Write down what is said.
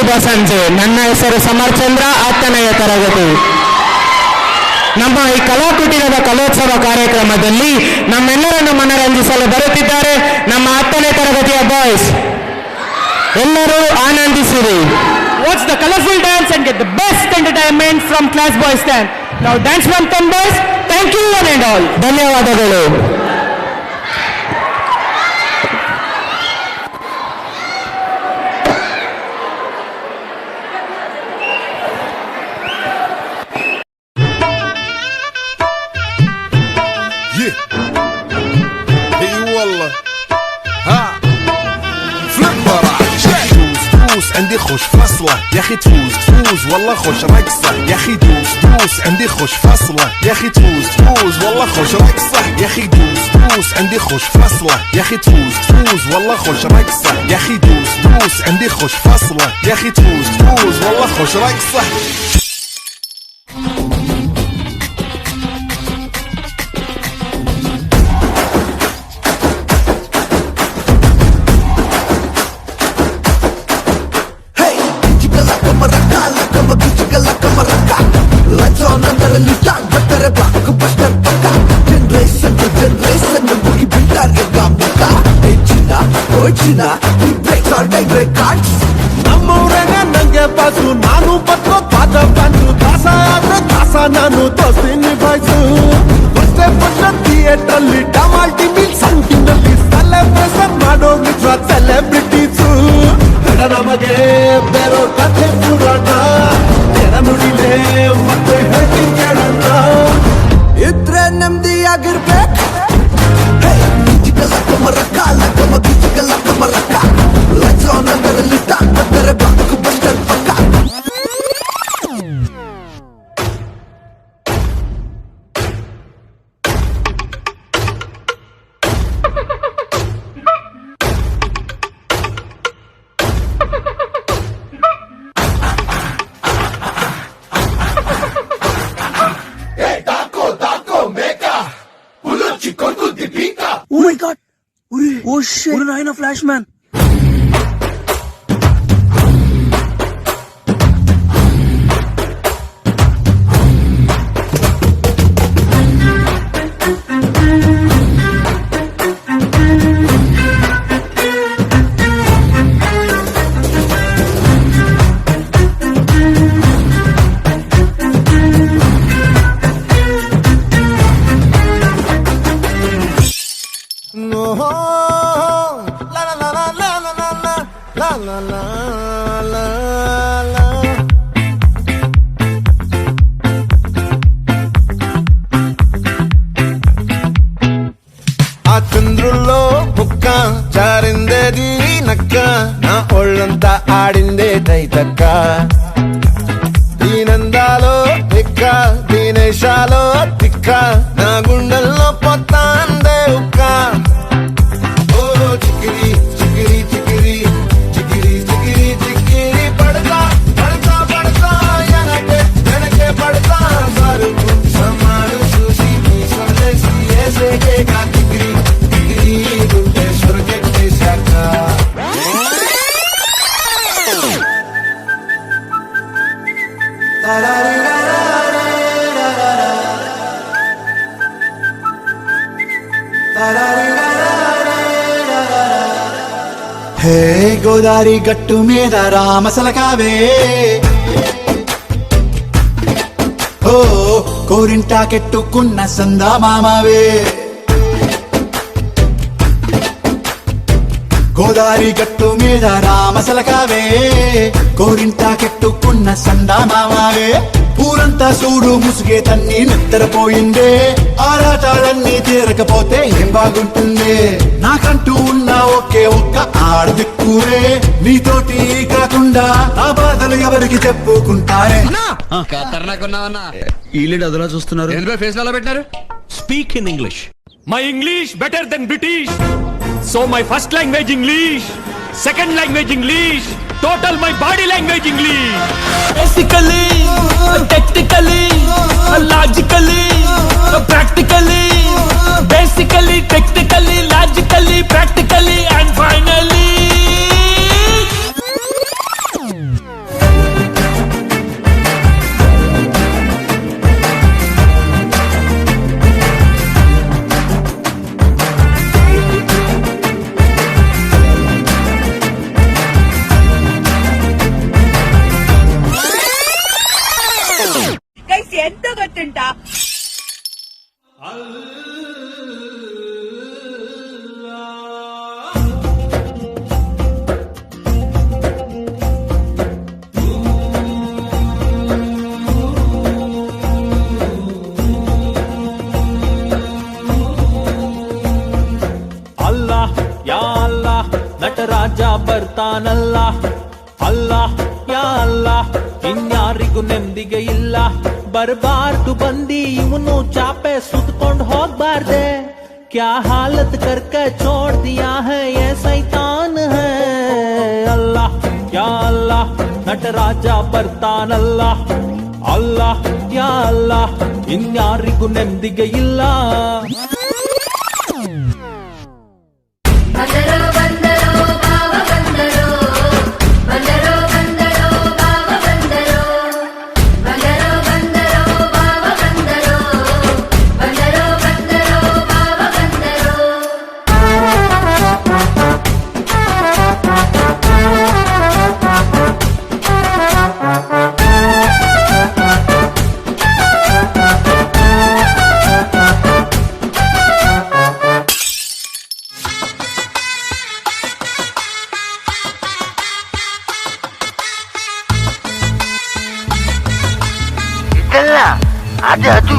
ಶುಭ ಸಂಜೆ. ನನ್ನ ಹೆಸರು ಸಮರ್ಚಂದ್ರ, 10ನೇ ತರಗತಿ. ನಮ್ಮ ಈ ಕಲಾಕುಟೀರದ ಕಲೋತ್ಸವ ಕಾರ್ಯಕ್ರಮದಲ್ಲಿ ನಮ್ಮೆಲ್ಲರನ್ನು ಮನರಂಜಿಸಲು ಬರುತ್ತಿದ್ದಾರೆ ನಮ್ಮ 10ನೇ ತರಗತಿಯ ಬಾಯ್ಸ್. ಎಲ್ಲರೂ ಆನಂದಿಸಿರಿ. Watch the colorful dance and get the best entertainment from Class Boys Stand. Now dance marathon boys, thank you one and all. ಧನ್ಯವಾದಗಳು. عندي خوش فصلة يا اخي تفوز والله خوش رقصة يا اخي دوس عندي خوش فصلة يا اخي تفوز والله خوش رقصة يا اخي دوس عندي خوش فصلة يا اخي تفوز والله خوش رقصة يا اخي دوس عندي خوش فصلة يا اخي تفوز والله خوش رقصة. ನಮ್ಮೂರಾಗ ನಂಗೆ ಬಾಸು ನಾನು ಪತ್ರ ಪಾದ ಬಂದು ದಾಸ ನಾನು ದೋಸ್ತಿ ನಿಭಾಯಿಸು ಫಸ್ಟ್ ಥಿಯೇಟರ್ ಅಲ್ಲಿ ಟಮಾಲ್ಟಿ ಮಿಲ್ ಸಂಕಿನಲ್ಲಿ ಸೆಲೆಬ್ರೇಷನ್ ಮಾಡೋ ನಿಜ ಸೆಲೆಬ್ರಿಟೀಸು. ನಮಗೆ ಬೇರೋ ಕಥೆ ಪುರಾಣ ತೆರ ನುಡಿಲೇ ಮತ್ತೆ ಹೇಳ್ತಿ ಕೇಳೋಣ ಇದ್ರೆ ನೆಮ್ಮದಿಯಾಗಿರ್ಬೇಕು. Oh my god! Oh shit! What a flash man! ఆ చంద్రుల్లో ముక్క చారిందేది నక్క నా ఒళ్ళంతా ఆడిందే తైతక్క దీనందాలో తిక్క దీనేశాలో తిక్క నా గుండెల్లో పొత్తాందే ఉక్క. ఓ చిక్కిరి చిక్కిరి చిక్కిరి చిక్కిరి చిక్కిరి చిక్కిరి పడతా పడతా పడతా వెనకే పడతా సరుకు సమాడు చూసి సొల్లేసి ఏసేకే చిక్కిరి చిక్కిరి గుండె స్వర్గెట్టేశాక. హే గోదారి గట్టు మీద రామసలకావే ఓ కోరింటా కెట్టుకున్న సందా మామావే. గోదారి గట్టు మీద రామసలకావే కోరింటా కెట్టుకున్న సందా మామావే. ఊరంతా చూడు ముసుగే తన్ని నిద్రపోయిందే ఆరాటాలన్నీ తీరకపోతే ఏం బాగుంటుంది. నాకంటూ ఉన్న ఒకే ఒక్క ఆడదిక్కువే నీతోటి కాకుండా నా బాధలు ఎవరికి చెప్పుకుంటారే. ఈలేడు అదలా చూస్తున్నారు. ఫేస్ లో పెట్టినారు. Speak in English. My English better than British. So my first language English, second language English, total my body language English. Basically, technically, logically, practically, basically, technically, logically, practically, and finally ಎಂತ ಗೊತ್ತುಂಟಾ? ಅಲ್ಲಾಹ್ ಯಾ ಅಲ್ಲಾಹ್ ನಟರಾಜ ಬರ್ತಾನಲ್ಲ, ಅಲ್ಲಾಹ್ ಯಾ ಅಲ್ಲಾಹ್ ಇನ್ಯಾರಿಗೂ ನೆಮ್ಮದಿಗೆ ಇಲ್ಲ. ಬರಬಾರ್ದು ಬಂದಿ ಇವನು ಚಾಪೆ ಸುತ್ಕೊಂಡ್ ಹೋಗ್ಬಾರ್ದೆ. ಕ್ಯಾ ಹಾಲತ್ ಕರ್ಕೆ छोड़ दिया है ये शैतान है. ಅಲ್ಲಾಹ್ ಯಾ ಅಲ್ಲಾಹ್ ನಟರಾಜ ಬರ್ತಾನಲ್ಲ, ಅಲ್ಲಾಹ್ ಯಾ ಅಲ್ಲಾಹ್ ಇನ್ಯಾರಿಗೂ ನೆಮ್ಮದಿಗೆ ಇಲ್ಲ. ಇದಲ್ಲ ಅದು